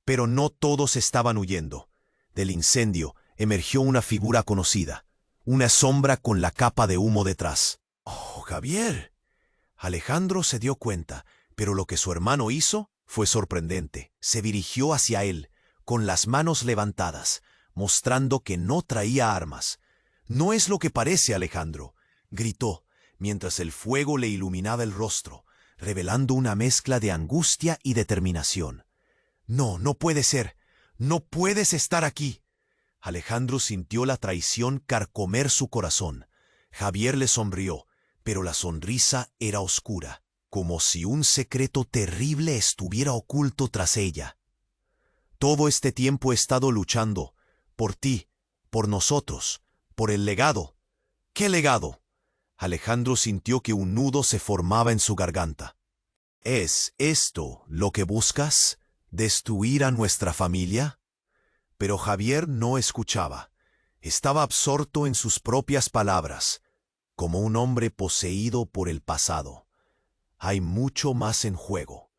Speaker 1: Pero no todos estaban huyendo. Del incendio emergió una figura conocida, una sombra con la capa de humo detrás. «¡Oh, Javier!». Alejandro se dio cuenta, pero lo que su hermano hizo fue sorprendente. Se dirigió hacia él, con las manos levantadas, mostrando que no traía armas. «No es lo que parece, Alejandro», gritó, mientras el fuego le iluminaba el rostro, revelando una mezcla de angustia y determinación. «No, no puede ser. No puedes estar aquí». Alejandro sintió la traición carcomer su corazón. Javier le sonrió, pero la sonrisa era oscura, como si un secreto terrible estuviera oculto tras ella. «Todo este tiempo he estado luchando, por ti, por nosotros, por el legado». «¿Qué legado?». Alejandro sintió que un nudo se formaba en su garganta. «¿Es esto lo que buscas? ¿Destruir a nuestra familia?». Pero Javier no escuchaba. Estaba absorto en sus propias palabras, como un hombre poseído por el pasado. «Hay mucho más en juego.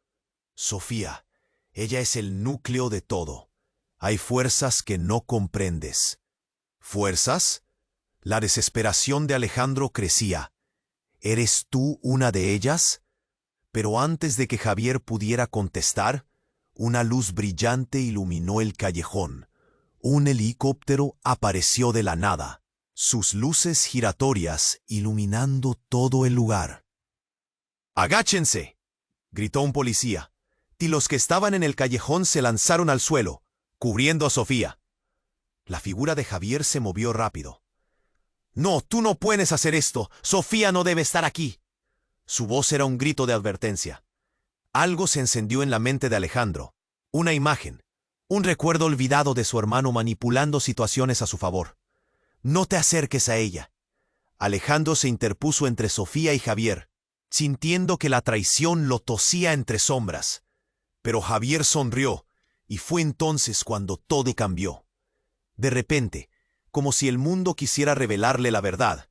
Speaker 1: Sofía, ella es el núcleo de todo. Hay fuerzas que no comprendes». «¿Fuerzas?». La desesperación de Alejandro crecía. «¿Eres tú una de ellas?». Pero antes de que Javier pudiera contestar, una luz brillante iluminó el callejón. Un helicóptero apareció de la nada, sus luces giratorias iluminando todo el lugar. «¡Agáchense!», gritó un policía, y los que estaban en el callejón se lanzaron al suelo, cubriendo a Sofía. La figura de Javier se movió rápido. «No, tú no puedes hacer esto. Sofía no debe estar aquí». Su voz era un grito de advertencia. Algo se encendió en la mente de Alejandro. Una imagen. Un recuerdo olvidado de su hermano manipulando situaciones a su favor. No te acerques a ella. Alejandro se interpuso entre Sofía y Javier, sintiendo que la traición lo tosía entre sombras. Pero Javier sonrió, y fue entonces cuando todo cambió. De repente, como si el mundo quisiera revelarle la verdad,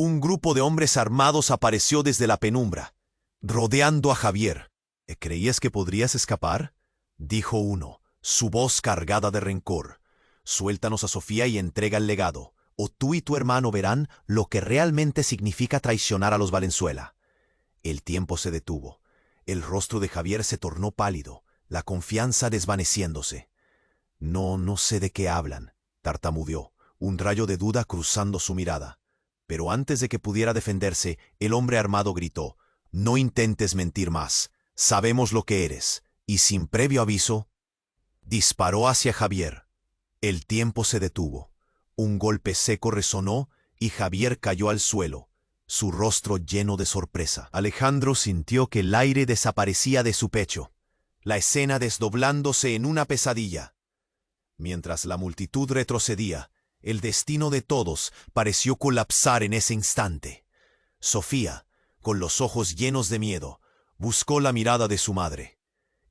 Speaker 1: un grupo de hombres armados apareció desde la penumbra, rodeando a Javier. ¿Creías que podrías escapar?, dijo uno, su voz cargada de rencor. Suéltanos a Sofía y entrega el legado, o tú y tu hermano verán lo que realmente significa traicionar a los Valenzuela. El tiempo se detuvo. El rostro de Javier se tornó pálido, la confianza desvaneciéndose. No sé de qué hablan, tartamudeó, un rayo de duda cruzando su mirada. Pero antes de que pudiera defenderse, el hombre armado gritó: «No intentes mentir más. Sabemos lo que eres». Y sin previo aviso, disparó hacia Javier. El tiempo se detuvo. Un golpe seco resonó y Javier cayó al suelo, su rostro lleno de sorpresa. Alejandro sintió que el aire desaparecía de su pecho, la escena desdoblándose en una pesadilla. Mientras la multitud retrocedía, el destino de todos pareció colapsar en ese instante. Sofía, con los ojos llenos de miedo, buscó la mirada de su madre.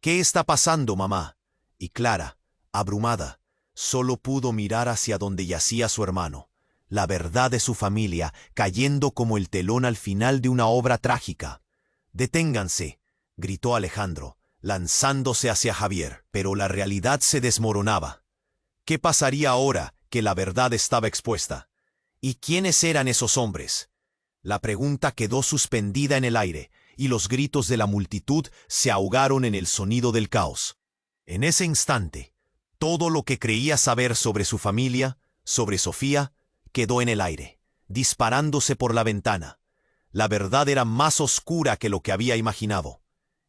Speaker 1: «¿Qué está pasando, mamá?». Y Clara, abrumada, solo pudo mirar hacia donde yacía su hermano, la verdad de su familia cayendo como el telón al final de una obra trágica. «Deténganse», gritó Alejandro, lanzándose hacia Javier, pero la realidad se desmoronaba. ¿Qué pasaría ahora que la verdad estaba expuesta? ¿Y quiénes eran esos hombres? La pregunta quedó suspendida en el aire, y los gritos de la multitud se ahogaron en el sonido del caos. En ese instante, todo lo que creía saber sobre su familia, sobre Sofía, quedó en el aire, disparándose por la ventana. La verdad era más oscura que lo que había imaginado.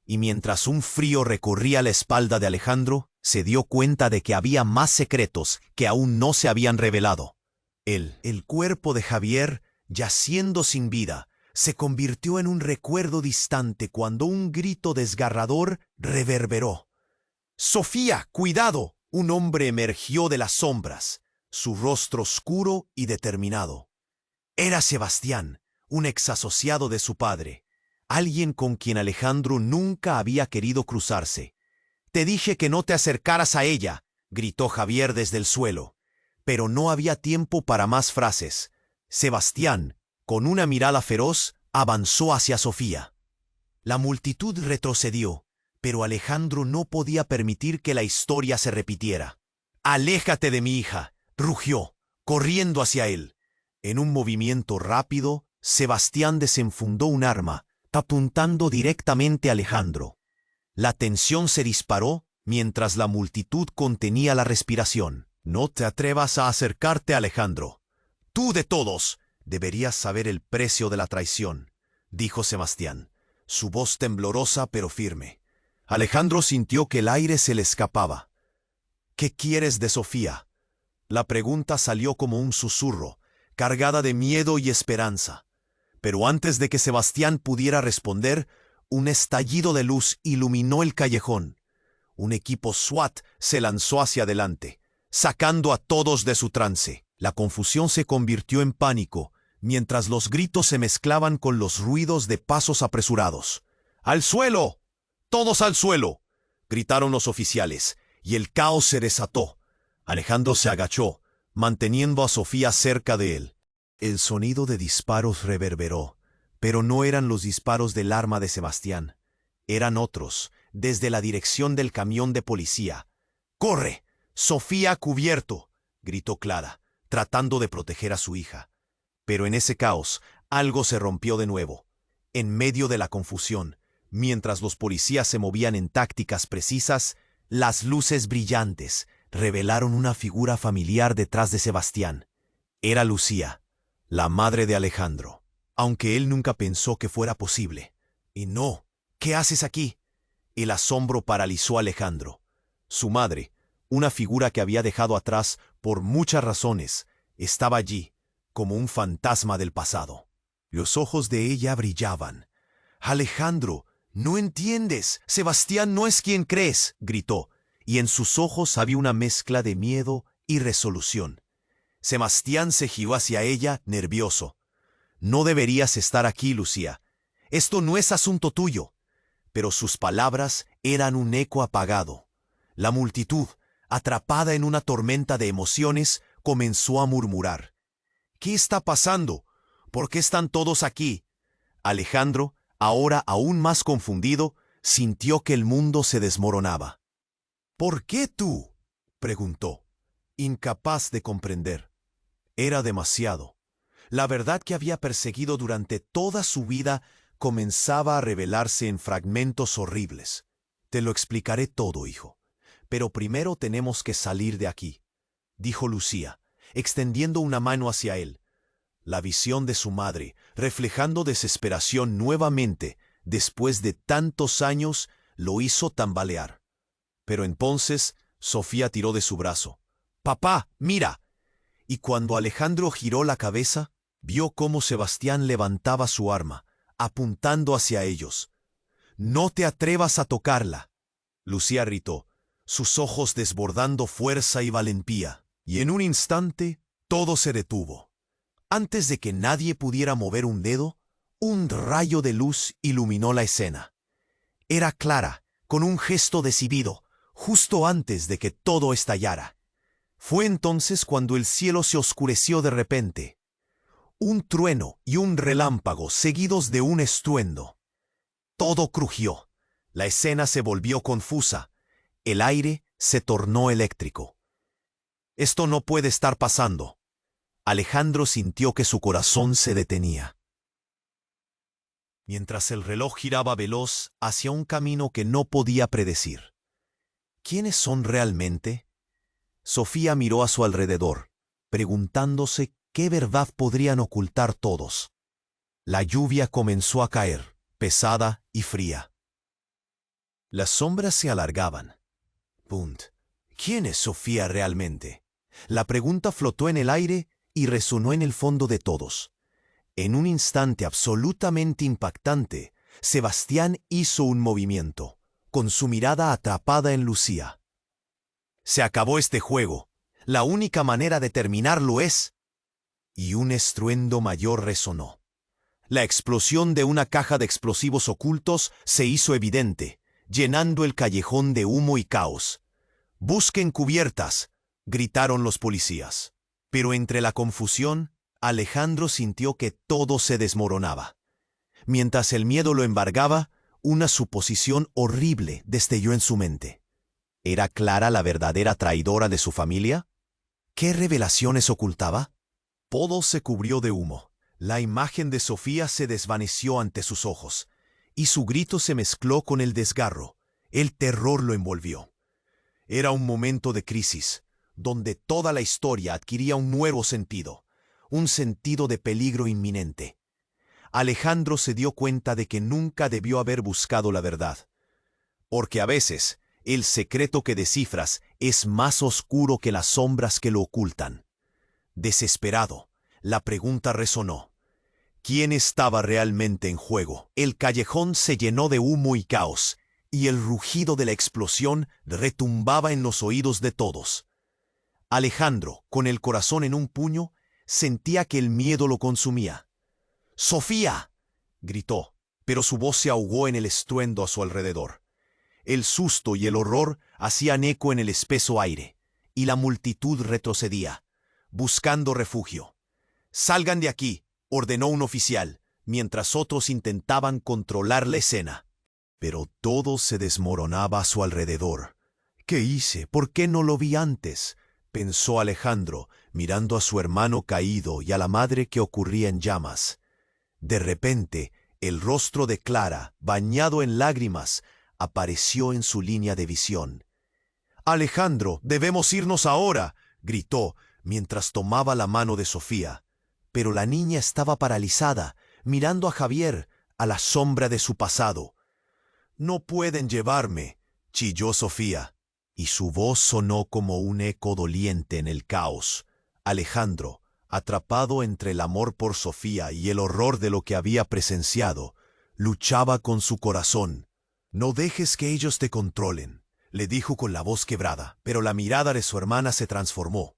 Speaker 1: Y mientras un frío recorría la espalda de Alejandro, se dio cuenta de que había más secretos que aún no se habían revelado. El cuerpo de Javier, yaciendo sin vida, se convirtió en un recuerdo distante cuando un grito desgarrador reverberó. «¡Sofía, cuidado!». Un hombre emergió de las sombras, su rostro oscuro y determinado. Era Sebastián, un exasociado de su padre, alguien con quien Alejandro nunca había querido cruzarse. «Te dije que no te acercaras a ella», gritó Javier desde el suelo. Pero no había tiempo para más frases. Sebastián, con una mirada feroz, avanzó hacia Sofía. La multitud retrocedió, pero Alejandro no podía permitir que la historia se repitiera. «Aléjate de mi hija», rugió, corriendo hacia él. En un movimiento rápido, Sebastián desenfundó un arma, apuntando directamente a Alejandro. La tensión se disparó mientras la multitud contenía la respiración. «No te atrevas a acercarte, Alejandro. Tú de todos deberías saber el precio de la traición», dijo Sebastián, su voz temblorosa pero firme. Alejandro sintió que el aire se le escapaba. «¿Qué quieres de Sofía?». La pregunta salió como un susurro, cargada de miedo y esperanza. Pero antes de que Sebastián pudiera responder, un estallido de luz iluminó el callejón. Un equipo SWAT se lanzó hacia adelante, sacando a todos de su trance. La confusión se convirtió en pánico, mientras los gritos se mezclaban con los ruidos de pasos apresurados. «¡Al suelo! ¡Todos al suelo!», gritaron los oficiales, y el caos se desató. Alejandro se agachó, manteniendo a Sofía cerca de él. El sonido de disparos reverberó, pero no eran los disparos del arma de Sebastián. Eran otros, desde la dirección del camión de policía. «¡Corre! ¡Sofía a cubierto!», gritó Clara, tratando de proteger a su hija. Pero en ese caos, algo se rompió de nuevo. En medio de la confusión, mientras los policías se movían en tácticas precisas, las luces brillantes revelaron una figura familiar detrás de Sebastián. Era Lucía, la madre de Alejandro, aunque él nunca pensó que fuera posible. «Y no, ¿qué haces aquí?». El asombro paralizó a Alejandro. Su madre, una figura que había dejado atrás por muchas razones, estaba allí, como un fantasma del pasado. Los ojos de ella brillaban, Alejandro, no entiendes. Sebastián no es quien crees, gritó, y en sus ojos había una mezcla de miedo y resolución. Sebastián se giró hacia ella, nervioso. No deberías estar aquí, Lucía. Esto no es asunto tuyo. Pero sus palabras eran un eco apagado. La multitud, atrapada en una tormenta de emociones, comenzó a murmurar. ¿Qué está pasando? ¿Por qué están todos aquí? Alejandro, ahora aún más confundido, sintió que el mundo se desmoronaba. ¿Por qué tú?, preguntó, incapaz de comprender. Era demasiado. La verdad que había perseguido durante toda su vida comenzaba a revelarse en fragmentos horribles. Te lo explicaré todo, hijo. Pero primero tenemos que salir de aquí, dijo Lucía, extendiendo una mano hacia él. La visión de su madre, reflejando desesperación nuevamente, después de tantos años, lo hizo tambalear. Pero entonces Sofía tiró de su brazo. «¡Papá, mira!» Y cuando Alejandro giró la cabeza, vio cómo Sebastián levantaba su arma, apuntando hacia ellos. «¡No te atrevas a tocarla!», Lucía gritó, sus ojos desbordando fuerza y valentía. Y en un instante, todo se detuvo. Antes de que nadie pudiera mover un dedo, un rayo de luz iluminó la escena. Era Clara, con un gesto decidido, justo antes de que todo estallara. Fue entonces cuando el cielo se oscureció de repente. Un trueno y un relámpago seguidos de un estruendo. Todo crujió. La escena se volvió confusa. El aire se tornó eléctrico. Esto no puede estar pasando. Alejandro sintió que su corazón se detenía. Mientras el reloj giraba veloz hacia un camino que no podía predecir. ¿Quiénes son realmente? Sofía miró a su alrededor, preguntándose qué verdad podrían ocultar todos. La lluvia comenzó a caer, pesada y fría. Las sombras se alargaban. ¿Quién es Sofía realmente? La pregunta flotó en el aire y resonó en el fondo de todos. En un instante absolutamente impactante, Sebastián hizo un movimiento, con su mirada atrapada en Lucía. «Se acabó este juego. La única manera de terminarlo es...» Y un estruendo mayor resonó. La explosión de una caja de explosivos ocultos se hizo evidente, llenando el callejón de humo y caos. «¡Busquen cubiertas!», gritaron los policías. Pero entre la confusión, Alejandro sintió que todo se desmoronaba. Mientras el miedo lo embargaba, una suposición horrible destelló en su mente. ¿Era Clara la verdadera traidora de su familia? ¿Qué revelaciones ocultaba? Todo se cubrió de humo. La imagen de Sofía se desvaneció ante sus ojos, y su grito se mezcló con el desgarro. El terror lo envolvió. Era un momento de crisis, donde toda la historia adquiría un nuevo sentido, un sentido de peligro inminente. Alejandro se dio cuenta de que nunca debió haber buscado la verdad, porque a veces el secreto que descifras es más oscuro que las sombras que lo ocultan. Desesperado, la pregunta resonó. ¿Quién estaba realmente en juego? El callejón se llenó de humo y caos, y el rugido de la explosión retumbaba en los oídos de todos. Alejandro, con el corazón en un puño, sentía que el miedo lo consumía. «¡Sofía!», gritó, pero su voz se ahogó en el estruendo a su alrededor. El susto y el horror hacían eco en el espeso aire, y la multitud retrocedía, buscando refugio. «¡Salgan de aquí!», ordenó un oficial, mientras otros intentaban controlar la escena. Pero todo se desmoronaba a su alrededor. «¿Qué hice? ¿Por qué no lo vi antes?», pensó Alejandro, mirando a su hermano caído y a la madre que ocurría en llamas. De repente, el rostro de Clara, bañado en lágrimas, apareció en su línea de visión. «Alejandro, debemos irnos ahora», gritó, mientras tomaba la mano de Sofía. Pero la niña estaba paralizada, mirando a Javier, a la sombra de su pasado. «No pueden llevarme», chilló Sofía, y su voz sonó como un eco doliente en el caos. Alejandro, atrapado entre el amor por Sofía y el horror de lo que había presenciado, Luchaba con su corazón. «No dejes que ellos te controlen», le dijo con la voz quebrada, pero la mirada de su hermana se transformó.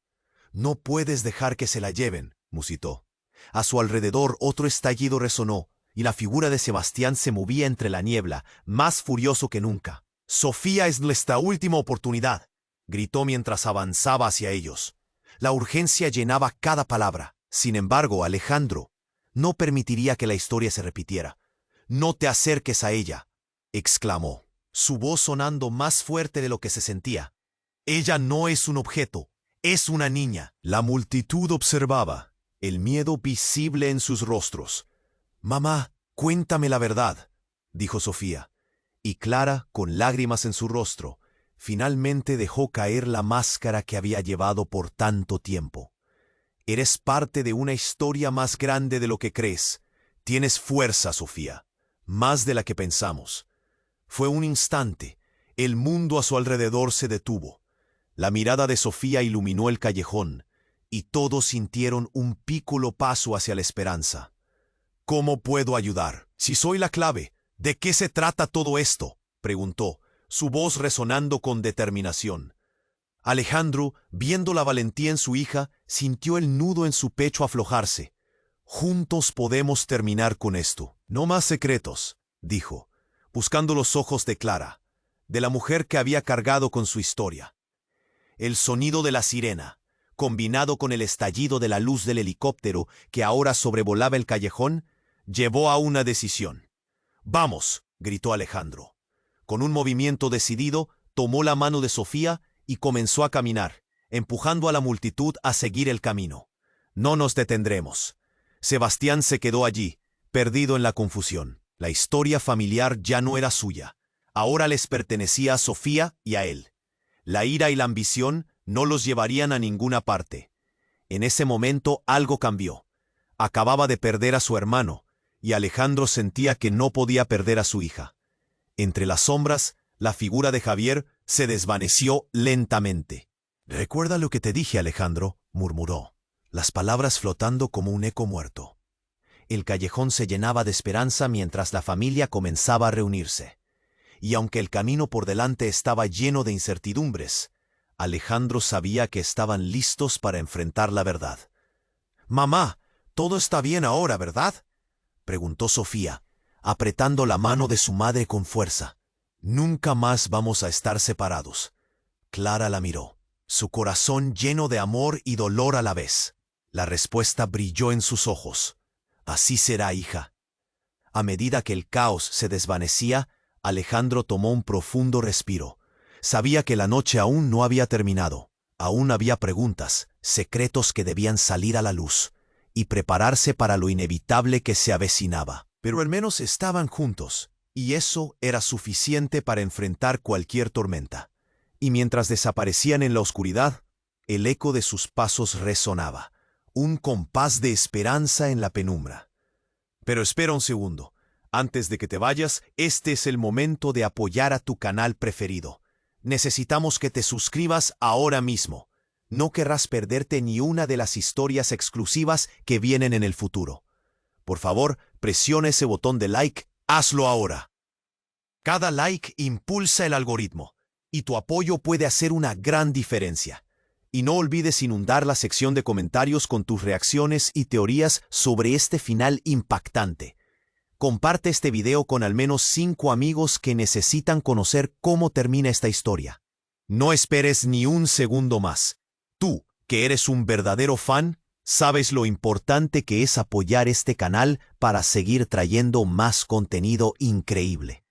Speaker 1: «No puedes dejar que se la lleven», musitó. A su alrededor otro estallido resonó, y la figura de Sebastián se movía entre la niebla, más furioso que nunca. «Sofía es nuestra última oportunidad», gritó mientras avanzaba hacia ellos. La urgencia llenaba cada palabra. Sin embargo, Alejandro no permitiría que la historia se repitiera. «No te acerques a ella», exclamó, su voz sonando más fuerte de lo que se sentía. «Ella no es un objeto, es una niña». La multitud observaba, el miedo visible en sus rostros. «Mamá, cuéntame la verdad», dijo Sofía. Y Clara, con lágrimas en su rostro, finalmente dejó caer la máscara que había llevado por tanto tiempo. «Eres parte de una historia más grande de lo que crees. Tienes fuerza, Sofía, más de la que pensamos». Fue un instante. El mundo a su alrededor se detuvo. La mirada de Sofía iluminó el callejón, y todos sintieron un pícolo paso hacia la esperanza. «¿Cómo puedo ayudar? Si soy la clave, ¿de qué se trata todo esto?», preguntó, su voz resonando con determinación. Alejandro, viendo la valentía en su hija, sintió el nudo en su pecho aflojarse. «Juntos podemos terminar con esto. No más secretos», dijo, buscando los ojos de Clara, de la mujer que había cargado con su historia. El sonido de la sirena, combinado con el estallido de la luz del helicóptero que ahora sobrevolaba el callejón, llevó a una decisión. «Vamos», gritó Alejandro. Con un movimiento decidido, tomó la mano de Sofía y comenzó a caminar, empujando a la multitud a seguir el camino. «No nos detendremos». Sebastián se quedó allí, perdido en la confusión. La historia familiar ya no era suya. Ahora les pertenecía a Sofía y a él. La ira y la ambición no los llevarían a ninguna parte. En ese momento algo cambió. Acababa de perder a su hermano, y Alejandro sentía que no podía perder a su hija. Entre las sombras, la figura de Javier se desvaneció lentamente. «Recuerda lo que te dije, Alejandro», murmuró, las palabras flotando como un eco muerto. El callejón se llenaba de esperanza mientras la familia comenzaba a reunirse. Y aunque el camino por delante estaba lleno de incertidumbres, Alejandro sabía que estaban listos para enfrentar la verdad. «Mamá, todo está bien ahora, ¿verdad?», preguntó Sofía, apretando la mano de su madre con fuerza. «Nunca más vamos a estar separados». Clara la miró, su corazón lleno de amor y dolor a la vez. La respuesta brilló en sus ojos. «Así será, hija». A medida que el caos se desvanecía, Alejandro tomó un profundo respiro. Sabía que la noche aún no había terminado. Aún había preguntas, secretos que debían salir a la luz, y prepararse para lo inevitable que se avecinaba. Pero al menos estaban juntos, y eso era suficiente para enfrentar cualquier tormenta. Y mientras desaparecían en la oscuridad, el eco de sus pasos resonaba, un compás de esperanza en la penumbra. «Pero espera un segundo. Antes de que te vayas, este es el momento de apoyar a tu canal preferido. Necesitamos que te suscribas ahora mismo. No querrás perderte ni una de las historias exclusivas que vienen en el futuro. Por favor, presiona ese botón de like. Hazlo ahora. Cada like impulsa el algoritmo, y tu apoyo puede hacer una gran diferencia. Y no olvides inundar la sección de comentarios con tus reacciones y teorías sobre este final impactante. Comparte este video con al menos 5 amigos que necesitan conocer cómo termina esta historia. No esperes ni un segundo más. Tú, que eres un verdadero fan, sabes lo importante que es apoyar este canal para seguir trayendo más contenido increíble.